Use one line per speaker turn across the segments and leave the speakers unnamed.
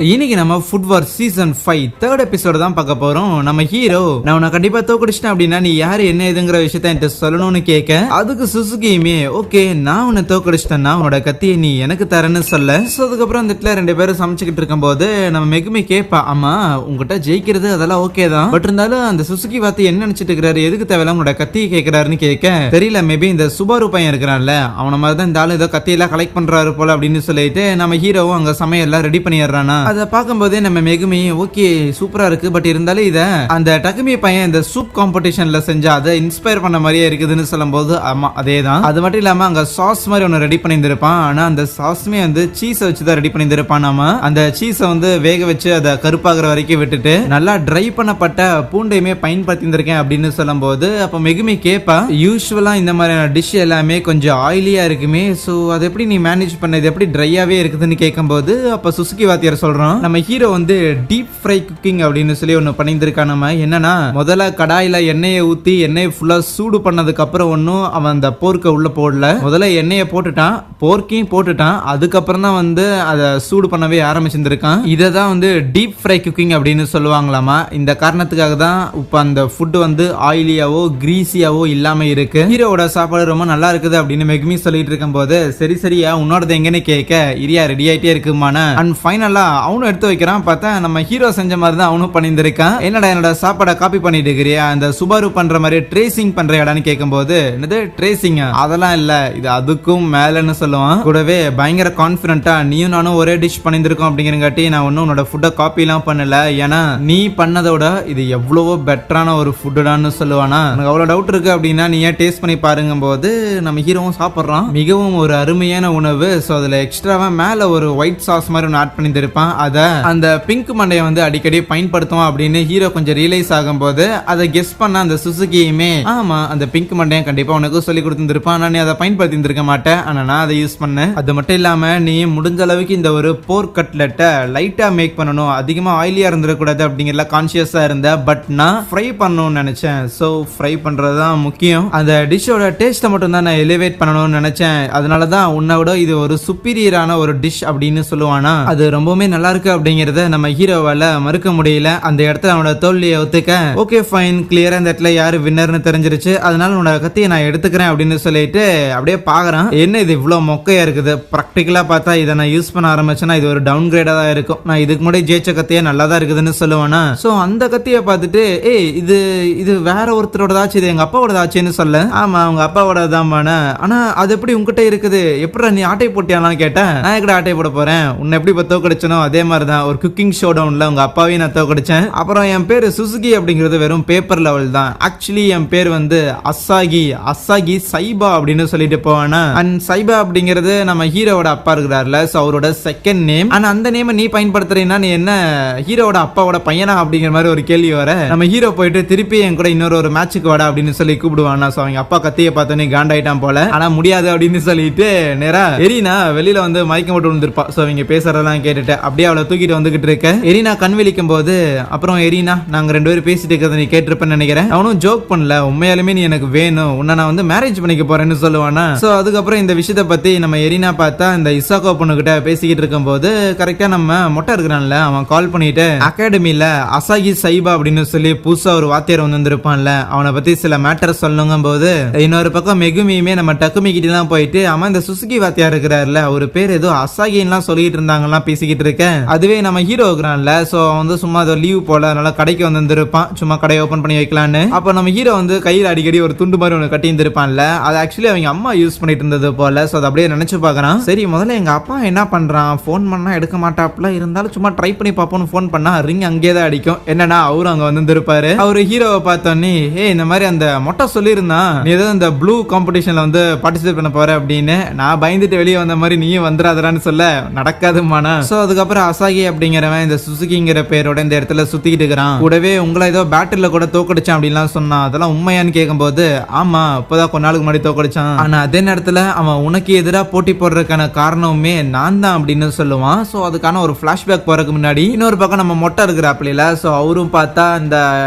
இன்னைக்கு நம்ம ஃபுட் வார் season 5 third episode தான் பார்க்க போறோம். நம்ம ஹீரோ நான் உன்னை கண்டிப்பா தோக்கடிச்சிட்டேன் அப்படின்னா நீ யாரு என்ன ஏதுங்கிற விஷயத்த என்கிட்ட சொல்லணும்னு கேட்க, அதுக்கு சுசுகியுமே ஓகே நான் உன்னை தோக்கடிச்சிட்டேன்னா உன்னோட கத்தியை நீ எனக்கு தரேன்னு சொல்ல. ஸோ அதுக்கப்புறம் அந்த இடத்துல ரெண்டு பேரும் சமைச்சுக்கிட்டு இருக்கும் போது நம்ம மெகுமி கேட்பா, ஆமா உங்ககிட்ட ஜெயிக்கிறது அதெல்லாம் ஓகே தான், பட் இருந்தாலும் அந்த சுசுகி பார்த்து என்ன நினைச்சிட்டு இருக்கிறாரு, எதுக்கு தேவையில்ல உன்னோட கத்தியை கேட்கிறாருன்னு கேட்க, தெரியல மேபி இந்த சுபாரு பையன் இருக்கிறான்ல அவன மாதிரி தான் இந்த ஆளு ஏதோ கத்தியெல்லாம் கலெக்ட் பண்றாரு போல அப்படின்னு சொல்லிட்டு நம்ம ஹீரோவும் அங்க சமையெல்லாம் ரெடி பண்ணிடுறானா. அதை பார்க்கும்போதே நம்ம மெகுமி ஓகே சூப்பரா இருக்கு, பட் இருந்தாலும் இத அந்த டக்குமி பையன் இந்த சூப் காம்படிஷன்ல செஞ்சா அதை இன்ஸ்பயர் பண்ண மாதிரியே இருக்குதுன்னு சொல்லும் போது ஆமா அதேதான். அது மட்டும் இல்லாம அங்க சாஸ் மாதிரி ஒன்னு ரெடி பண்ணியிருப்பான், ஆனா அந்த சாஸ்மே வந்து சீஸை வச்சுதான் ரெடி பண்ணியிருப்பான். நாம அந்த சீஸை வந்து வேக வச்சு அதை கருப்பாகிற வரைக்கும் விட்டுட்டு நல்லா ட்ரை பண்ணப்பட்ட பூண்டையுமே பயன்படுத்தியிருக்கேன் அப்படின்னு சொல்லும் போது அப்ப மெகுமி கேப்பா, யூஸ்வலா இந்த மாதிரியான டிஷ் எல்லாமே கொஞ்சம் ஆயிலியா இருக்குமே, சோ அது எப்படி நீ மேனேஜ் பண்ணது, எப்படி ட்ரையாவே இருக்குதுன்னு கேட்கும்போது அப்ப சுசுகி வாத்தியார் சொல்றோம், நம்ம ஹீரோ வந்து டீப் ஃப்ரை குக்கிங் அப்படின்னு சொல்லி ஒன்னு பண்ணியிருக்கான். நம்ம என்னன்னா முதல்ல கடாயில எண்ணெயை ஊத்தி எண்ணெயை ஃபுல்லா சூடு பண்ணதுக்கு அப்புறம் ஒன்னும் அவன் அந்த போர்க்க உள்ள போடல, முதல்ல எண்ணெயை போட்டுட்டான், போர்க்கையும் போட்டுட்டான், அதுக்கப்புறம் தான் வந்து அதை சூடு பண்ணவே ஆரம்பிச்சிருக்கான். இதை தான் வந்து டீப் ஃப்ரை குக்கிங் அப்படின்னு சொல்லுவாங்களாமா. இந்த காரணத்துக்காக தான் இப்ப அந்த ஃபுட் வந்து ஆயிலியாவோ கிரீசியாவோ இல்லாம இருக்கு. ஹீரோட சாப்பாடு ரொம்ப நல்லா இருக்குது அப்படின்னு மெகுமி சொல்லிட்டு இருக்கும் போது சரி சரியா உன்னோடது எங்கன்னு கேட்க, இரியா ரெடி ஆயிட்டே இருக்குமான அண்ட் ஃபைனலா அவனும் எடுத்து வைக்கிறான். பார்த்தா நம்ம ஹீரோ செஞ்ச மாதிரி தான் அவனும் பண்ணியிருக்கான். என்னடா என்னோட சாப்பாடை காப்பி பண்ணிட்டு இருக்கிறியா, அந்த சுபாரு பண்ற மாதிரி ட்ரேசிங் பண்றியாடான்னு கேட்கும்போது என்னது ட்ரேசிங், அதெல்லாம் இல்ல இது அதுக்கும் மேலன்னு சொல்லுவான். கூடவே பயங்கர கான்பிடண்டா நீயும் நானும் ஒரே டிஷ் பண்ணியிருக்கோம் அப்படிங்கிறங்காட்டி நான் ஒன்னும் உன்னோட ஃபுட்டை காப்பி எல்லாம் பண்ணல, ஏன்னா நீ பண்ணதோட இது எவ்வளவோ பெட்டரான ஒரு ஃபுட்டுடான்னு சொல்லுவானா. எனக்கு அவ்வளவு டவுட் இருக்கு அப்படின்னா நீ ஏன் டேஸ்ட் பண்ணி பாருங்க போது நம்ம ஹீரோவும் சாப்பிட்றான். மிகவும் ஒரு அருமையான உணவு. ஸோ அதுல எக்ஸ்ட்ராவா மேல ஒரு ஒயிட் சாஸ் மாதிரி ஒன்று ஆட் பண்ணி இருப்பான். அதை அந்த பிங்க் மண்டையை வந்து அடிக்கடி பயன்படுத்தும் அப்படின்னு ஹீரோ கொஞ்சம் ரியலைஸ் ஆகும் போது அதை கெஸ் பண்ண அந்த சுசுகியுமே ஆமா அந்த பிங்க் மண்டையை கண்டிப்பா உனக்கு சொல்லி கொடுத்துருப்பான், நான் நீ அதை பயன்படுத்தி இருக்க மாட்டேன், ஆனா நான் அதை யூஸ் பண்ணேன். அது மட்டும் இல்லாம நீ முடிஞ்ச அளவுக்கு இந்த ஒரு போர்க் கட்லெட்டை லைட்டா மேக் பண்ணணும், அதிகமா ஆயிலியா இருந்துடக்கூடாது அப்படிங்கிற கான்சியஸா இருந்த, பட் நான் ஃப்ரை பண்ணணும்னு நினைச்சேன். ஸோ ஃப்ரை பண்றதுதான் முக்கியம், அந்த டிஷ்ஷோட டேஸ்ட்டை மட்டும் தான் நான் எலிவேட் பண்ணணும்னு நினைச்சேன், அதனாலதான் உன்னை விட இது ஒரு சுப்பீரியரான ஒரு டிஷ் அப்படின்னு சொல்லுவானா. அது ரொம்பவுமே நல்லா இருக்கு அப்படிங்கறத நம்ம ஹீரோவால மறுக்க முடியல. அந்த இடத்துல அவனோட தோல்வியை ஒத்துக்க ஓகே ஃபைன் கிளியரா இந்த இடத்துல யாரு வின்னர்னு தெரிஞ்சிருச்சு, அதனால உன்னோட கத்தியை நான் எடுத்துக்கிறேன் அப்படின்னு சொல்லிட்டு அப்படியே பாக்குறான். என்ன இது இவ்வளவு மொக்கையா இருக்குது, பிராக்டிகலா பார்த்தா இதை நான் யூஸ் பண்ண ஆரம்பிச்சேன்னா இது ஒரு டவுன் கிரேடா தான் இருக்கும், நான் இதுக்கு முன்னாடி ஜெயிச்ச கத்தியே நல்லா தான் இருக்குதுன்னு சொல்லுவானா. சோ அந்த கத்தியை பார்த்துட்டு ஏய் இது இது வேற ஒருத்தரோடதாச்சு, இது எங்க அப்பாவோடதாச்சுன்னு சொல்ல, ஆமா அவங்க அப்பாவோட தான், ஆனா அது எப்படி உங்ககிட்ட இருக்குது, எப்படி நீ ஆட்டை போட்டியாலாம் கேட்டேன். நான் எங்கட ஆட்டை போட போறேன், உன்னை எப்படி இப்போ தோக்கடிச்சனோ அதே மாதிரி தான் ஒரு குக்கிங் ஷோ டவுன்ல உங்க அப்பாவையும் நான் தோக்கடிச்சேன். அப்புறம் என் பேரு சுசுகி அப்படிங்கிறது வெறும் பேப்பர் லெவல் தான், ஆக்சுவலி என் பேர் வந்து அசாகி அசாகி சைபா அப்படின்னு சொல்லிட்டு போவானா. அண்ட் சைபா அப்படிங்கிறது நம்ம ஹீரோவோட அப்பா இருக்கிறார்ல, சோ அவரோட செகண்ட் நேம். ஆனா அந்த நேம் நீ பயன்படுத்துறீன்னா நீ என்ன ஹீரோவோட அப்பாவோட பையனா அப்படிங்கிற மாதிரி ஒரு கேள்வி வர, நம்ம ஹீரோ போயிட்டு திருப்பி என் கூட இன்னொரு மேட்சுக்கு வாடா அப்படின்னு சொல்லி கூப்பிடுவானா. சோ அவங்க அப்பா கத்தியை பார்த்தோன்னே காண்டாயிட்டான் போல, ஆனா முடியாது அப்படின்னு சொல்லிட்டு நேரா எரினா வெளியில வந்து மயக்கம் போட்டு விழுந்திருப்பா. சோ அவங்க பேசுறதெல்லாம் கேட்டுட்டு அப்படியே அவளை தூக்கிட்டு வந்துகிட்டு இருக்க, எரினா கண் விழிக்கும் போது அப்புறம் எரினா நாங்க ரெண்டு பேரும் பேசிட்டு இருக்கிறத நீ கேட்டிருப்பேன்னு நினைக்கிறேன், அவனும் ஜோக் பண்ணல, உண்மையாலுமே நீ எனக்கு வேணும், உன்னை நான் வந்து மேரேஜ் பண்ணிக்க போறேன்னு சொல்லுவானா. சோ அதுக்கப்புறம் இந்த விஷயத்தை பத்தி நம்ம எரினா பார்த்தா இந்த இசாகோ பொண்ணு கிட்ட பேசிக்கிட்டு இருக்கும் போது கரெக்டா நம்ம மொட்டை இருக்கிறான்ல அவன் கால் பண்ணிட்டு அகாடமில அசாகி சைபா அப்படின்னு சொல்லி புதுசா ஒரு வாத்தியார் வந்திருப்பான்ல அவனை பத்தி சில மேட்டர் சொல்லுங்கும் போது இன்னொரு பக்கம் மெகுமியுமே நம்ம டக்குமி கிட்ட எல்லாம் போயிட்டு அவன் இந்த சுசுகி வாத்தியார் இருக்கிறாருல ஒரு பேர் ஏதோ அசாகின்லாம் சொல்லிட்டு இருந்தாங்கலாம் பேசிக்கிட்டு இருக்கேன். அதுவே நம்ம ஹீரோ இருக்கிறான்ல, சோ வந்து சும்மா ஏதோ லீவ் போல அதனால கடைக்கு வந்திருப்பான், சும்மா கடையை ஓபன் பண்ணி வைக்கலான்னு. அப்ப நம்ம ஹீரோ வந்து கையில் அடிக்கடி ஒரு துண்டு மாதிரி ஒன்று கட்டி இருந்திருப்பான்ல, அது ஆக்சுவலி அவங்க அம்மா யூஸ் பண்ணிட்டு இருந்தது போல. சோ அதை அப்படியே நினைச்சு பாக்குறான். சரி முதல்ல எங்க அப்பா என்ன பண்றான், போன் பண்ணா எடுக்க மாட்டாப்ல, இருந்தாலும் சும்மா ட்ரை பண்ணி பார்ப்போம்னு போன் பண்ணா ரிங் அங்கேயே தான் அடிக்கும். என்னன்னா அவரும் அங்க வந்திருப்பாரு. அவரு ஹீரோவை பார்த்தோன்னே இந்த மாதிரி அந்த மொட்டை சொல்லியிருந்தான் நீ ஏதோ இந்த ப்ளூ காம்படிஷன்ல வந்து பார்ட்டிசிபேட் பண்ண போற அப்படின்னு, நான் பயந்துட்டு வெளியே வந்த மாதிரி நீயும் வந்துடாதரான்னு சொல்ல நடக்காதுமானா. சோ அதுக்கப்புறம் அசாகி அப்படிங்கிறவன் இந்த சுசுகிங்கிற பேரோட இந்த இடத்துல சுத்திக்கிட்டு இருக்கிறான். கூடவே உங்களை ஏதோ பேட்டில்ல கூட தோக்கடிச்சான் அப்படின்லாம் சொன்னான், அதெல்லாம் உண்மையான்னு கேட்கும்போது ஆமா இப்பதான் கொஞ்ச நாளுக்கு முன்னாடி தோக்கடிச்சான், ஆனா அதே நேரத்துல அவன் உனக்கு எதிராக போட்டி போடுறதுக்கான காரணமுமே நான் தான் அப்படின்னு சொல்லுவான். சோ அதுக்கான ஒரு பிளாஷ்பேக் போறதுக்கு முன்னாடி இன்னொரு பக்கம் நம்ம மொட்டை இருக்கிறாப்ல, சோ அவரும் பார்த்தா இந்த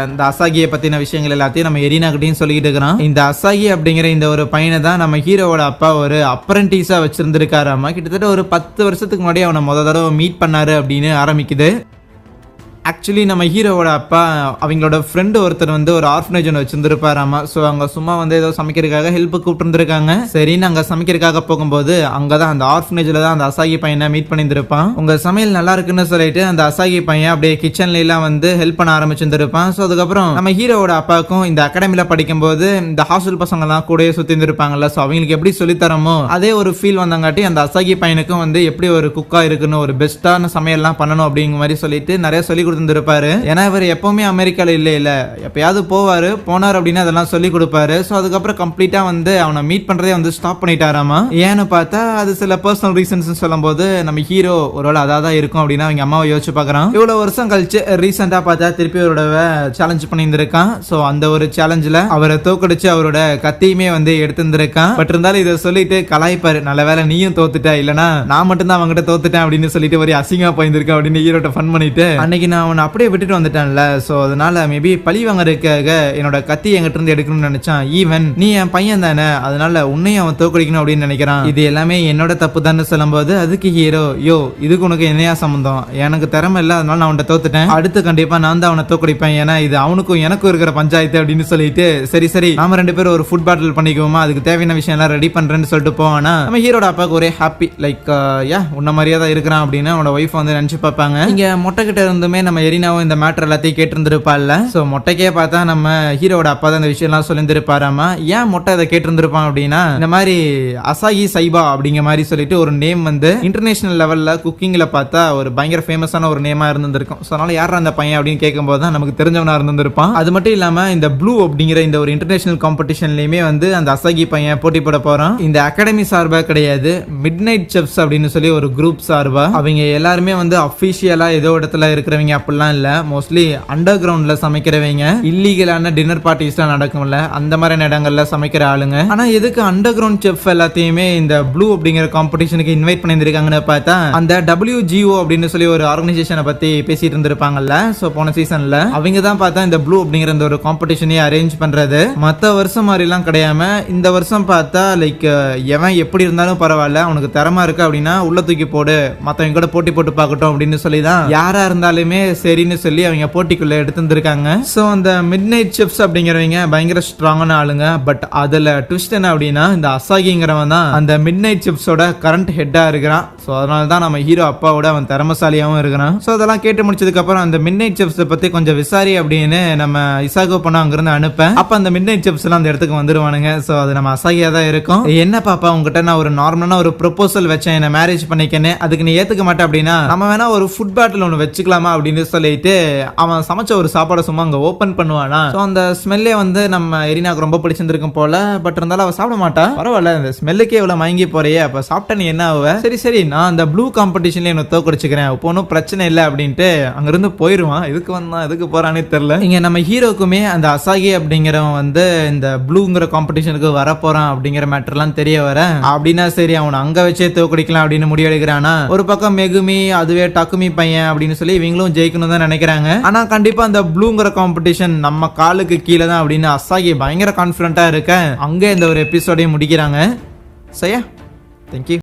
அசாகியை பத்தின விஷயங்கள் எல்லாத்தையும் நம்ம எரினா கிட்டையும் சொல்லிட்டு இருக்கிறான். இந்த அசாகி அப்படிங்கிற இந்த ஒரு பையனை தான் நம்ம ஹீரோவோட அப்பா ஒரு அப்ரண்டிஸா வச்சிருந்திருக்காராமா. கிட்டத்தட்ட ஒரு 10 வருஷத்துக்கு முன்னாடி அவனை முத தடவை மீட் பண்ணாரு பண்ணாரு அப்படின்னு ஆரம்பிக்குது. ஆக்சுவலி நம்ம ஹீரோவோட அப்பா அவங்களோட ஃப்ரெண்டு ஒருத்தர் வந்து ஒரு ஆர்ஃபனேஜ் ஒன்று வச்சிருந்துருப்பாராமா. ஸோ அங்கே சும்மா வந்து ஏதோ சமைக்கிறதுக்காக ஹெல்ப் கூப்பிட்டுருந்துருக்காங்க. சரின்னு அங்கே சமைக்கிறதுக்காக போகும்போது அங்கே தான் அந்த ஆர்ஃபனேஜில் தான் அந்த அசாகி பையனை மீட் பண்ணியிருந்திருப்பான். உங்கள் சமையல் நல்லா இருக்குன்னு சொல்லிட்டு அந்த அசாகி பையன் அப்படியே கிச்சன்லாம் வந்து ஹெல்ப் பண்ண ஆரம்பிச்சிருந்திருப்பான். ஸோ அதுக்கப்புறம் நம்ம ஹீரோவோட அப்பாவுக்கும் இந்த அகாடமியில் படிக்கும்போது இந்த ஹாஸ்டல் பசங்கள்லாம் கூடயே சுற்றி இருந்திருப்பாங்கல்ல. ஸோ அவங்களுக்கு எப்படி சொல்லித்தரமோ அதே ஒரு ஃபீல் வந்தாங்காட்டி அந்த அசாகி பையனுக்கும் வந்து எப்படி ஒரு குக்கா இருக்குன்னு ஒரு பெஸ்ட்டான சமையல்லாம் பண்ணணும் அப்படிங்கிற மாதிரி சொல்லிட்டு நிறைய சொல்லி கொடுத்துருப்பாரு. ஏன்னா இவர் எப்பவுமே அமெரிக்கால இல்ல எப்பயாவது போனார் அப்படின்னா அதெல்லாம் சொல்லி கொடுப்பாரு. ஸோ அதுக்கப்புறம் கம்ப்ளீட்டா வந்து அவனை மீட் பண்றதே வந்து ஸ்டாப் பண்ணிட்டாராமா. ஏன்னு பார்த்தா அது சில பர்சனல் ரீசன்ஸ் சொல்லும் போது நம்ம ஹீரோ ஒருவேளை அதான் இருக்கும் அப்படின்னு அவங்க அம்மாவை யோசிச்சு பார்க்கறான். இவ்வளவு வருஷம் கழிச்சு ரீசெண்டா பார்த்தா திருப்பி அவரோட சேலஞ்ச் பண்ணியிருந்திருக்கான். ஸோ அந்த ஒரு சேலஞ்சில் அவரை தோக்கடிச்சு அவரோட கத்தியுமே வந்து எடுத்திருந்திருக்கான். பட் இருந்தாலும் இதை சொல்லிட்டு கலாய்ப்பாரு, நல்ல வேலை நீயும் தோத்துட்ட, இல்லனா நான் மட்டும் தான் அவங்ககிட்ட தோத்துட்டேன் அப்படின்னு சொல்லிட்டு ஒரு அசிங்கமா போயிருந்திருக்கேன் அப்படின்னு ஹீரோட்ட ஃபன் பண்ணிட்டு அன்னைக்கு நான் அவனை அப்படியே விட்டுட்டு வந்துட்டான்ல. ஸோ அதனால மேபி பழி வாங்கறதுக்காக என்னோட கத்தி என்கிட்ட இருந்து எடுக்கணும்னு நினைச்சான். ஈவன் நீ என் பையன் தானே, அதனால உன்னையும் அவன் தோக்கடிக்கணும் அப்படின்னு நினைக்கிறான். இது எல்லாமே என்னோட தப்பு தான் சொல்லும் போது அதுக்கு ஹீரோ, யோ இதுக்கு உனக்கு என்னையா சம்பந்தம், எனக்கு திறமை இல்லை அதனால நான் அவன்கிட்ட தோத்துட்டேன், அடுத்து கண்டிப்பா நான் தான் அவனை தோக்கடிப்பேன், ஏன்னா இது அவனுக்கும் எனக்கும் இருக்கிற பஞ்சாயத்து அப்படின்னு சொல்லிட்டு சரி நாம 2 பேரும் ஒரு ஃபுட் பேட்டில் பண்ணிக்குவோமா, அதுக்கு தேவையான விஷயம் எல்லாம் ரெடி பண்றேன்னு சொல்லிட்டு போவானா. நம்ம ஹீரோட அப்பாவுக்கு ஒரே ஹாப்பி, லைக் உன்ன மாதிரியே தான் இருக்கிறான் அப்படின்னு அவனோட ஒய்ஃப் வந்து நினைச்சு பார்ப்பாங்க. இங்க மொட்டை கிட்ட இருந்துமே நம்ம எரினாவும் இந்த மேட்டர் எல்லாத்தையும் கேட்டிருந்திருப்பாள்ல. ஸோ மொட்டைக்கே பார்த்தா நம்ம ஹீரோட அப்பா தான் இந்த விஷயம் எல்லாம் சொல்லியிருந்திருப்பாராமா. ஏன் மொட்டை இதை கேட்டிருந்திருப்பான் அப்படின்னா இந்த மாதிரி அசாகி சைபா அப்படிங்கிற மாதிரி சொல்லிட்டு ஒரு நேம் வந்து இன்டர்நேஷனல் லெவல்ல குக்கிங்ல பார்த்தா ஒரு பயங்கர ஃபேமஸான ஒரு நேமா இருந்திருக்கும். ஸோ அதனால யாரா அந்த பையன் அப்படின்னு கேட்கும்போது தான் நமக்கு தெரிஞ்சவனா இருந்திருப்பான். அது மட்டும் இல்லாம இந்த ப்ளூ அப்படிங்கிற இந்த ஒரு இன்டர்நேஷனல் காம்படிஷன்லயுமே வந்து அந்த அசாகி பையன் போட்டி போட போறான். இந்த அகாடமி சார்பா கிடையாது, மிட் நைட் செஃப்ஸ் அப்படின்னு சொல்லி ஒரு குரூப் சார்பா. அவங்க எல்லாருமே வந்து அபிஷியலா ஏதோ இடத்துல இருக்கிறவங்க அப்படிலாம் இல்ல, மோஸ்ட்லி அண்டர் கிரவுண்ட்ல சமைக்கிறவங்க, இல்லீகலான டின்னர் பார்ட்டிஸ்லாம் நடக்கும்ல அந்த மாதிரி இடங்கள்ல சமைக்கிற ஆளுங்க. ஆனா எதுக்கு அண்டர் கிரவுண்ட் செஃப் எல்லாத்தையுமே இந்த ப்ளூ அப்படிங்கிற காம்படிஷனுக்கு இன்வைட் பண்ணியிருக்காங்கன்னு பார்த்தா அந்த WGO அப்படின்னு சொல்லி ஒரு ஆர்கனைசேஷனை பத்தி பேசிட்டு இருந்திருப்பாங்கல்ல. சோ போன சீசன்ல அவங்க தான் பார்த்தா இந்த ப்ளூ அப்படிங்கிற இந்த ஒரு காம்படிஷனே அரேஞ்ச் பண்றது. மற்ற வருஷம் மாதிரி எல்லாம் கிடையாம இந்த வருஷம் பார்த்தா லைக் எவன் எப்படி இருந்தாலும் பரவாயில்ல, அவனுக்கு திறமை இருக்கு அப்படின்னா உள்ள தூக்கி போடு, மத்தவங்க கூட போட்டி போட்டு பார்க்கட்டும் அப்படின்னு சொல்லி தான் யாரா இருந்தாலுமே சரின்னு சொல்லி அவங்க போட்டிக்குள்ள எடுத்துருக்காங்க. சோ அந்த மிட் நைட் செஃப்ஸ் அப்படிங்கிறவங்க பயங்கர ஸ்ட்ராங்கான ஆளுங்க. பட் அதுல ட்விஸ்ட் என்ன அப்படின்னா இந்த அசாகிங்கிறவன் தான் அந்த மிட் நைட் செஃப்ஸோட கரண்ட் ஹெட்டா இருக்கிறான். சோ அதனால தான் நம்ம ஹீரோ அப்பாவோட அவன் திறமசாலியாவும் இருக்கிறான். சோ அதெல்லாம் கேட்டு முடிச்சதுக்கு அப்புறம் அந்த மிட் நைட் செஃப்ஸ் பத்தி கொஞ்சம் விசாரி அப்படின்னு நம்ம இசாகோ பண்ண அங்கிருந்து அனுப்பேன். அப்ப அந்த மிட் நைட் செஃப்ஸ் எல்லாம் அந்த இடத்துக்கு வந்துருவானுங்க. சோ அது நம்ம அசாகியா தான் இருக்கும். என்ன பாப்பா உங்ககிட்ட நான் ஒரு நார்மலான ஒரு ப்ரொபோசல் வச்சேன், என்ன மேரேஜ் பண்ணிக்கன்னு, அதுக்கு நீ ஏத்துக்க மாட்டே அப்படின்னா நம்ம வேணா ஒரு ஃபுட் பேட்டில் ஒன்று வச்சுக்கலாமா அப்படின்னு சொல்லிட்டு அவன் சமைச்ச ஒரு சாப்பாடை சும்மா அங்க ஓபன் பண்ணுவானா. சோ அந்த ஸ்மெல்லே வந்து நம்ம எரினாக்கு ரொம்ப பிடிச்சிருக்கும் போல. பட் இருந்தாலும் அவ சாப்பிட மாட்டா. பரவாயில்ல, இந்த ஸ்மெல்லுக்கே இவ்வளவு மயங்கி போறியே, அப்ப சாப்பிட்ட நீ என்ன ஆவ, சரி நான் அந்த ப்ளூ காம்படிஷன்ல என்ன தோக்கடிச்சுக்கிறேன், இப்போ ஒன்றும் பிரச்சனை இல்லை அப்படின்ட்டு அங்கிருந்து போயிருவான். எதுக்கு வந்தான் எதுக்கு போறானே தெரியல. இங்க நம்ம ஹீரோக்குமே அந்த அசாகி அப்படிங்கிறவன் வந்து இந்த ப்ளூங்கிற காம்படிஷனுக்கு வரப்போறான் அப்படிங்கிற மேட்டர்லாம் தெரிய வர அப்படின்னா சரி அவனை அங்க வச்சே தோக்கடிக்கலாம் அப்படின்னு முடிவெடுக்கிறானா. ஒரு பக்கம் மெகுமி அதுவே டக்குமி பையன் அப்படின்னு சொல்லி இவங்களும் ஜெயிக்கணும் தான் நினைக்கிறாங்க. ஆனா கண்டிப்பா அந்த ப்ளூங்கிற காம்படிஷன் நம்ம காலுக்கு கீழே தான் அப்படின்னு அசாகி பயங்கர கான்பிடண்டா இருக்க அங்கே இந்த ஒரு எபிசோடையும் முடிக்கிறாங்க. சரியா, தேங்க்யூ.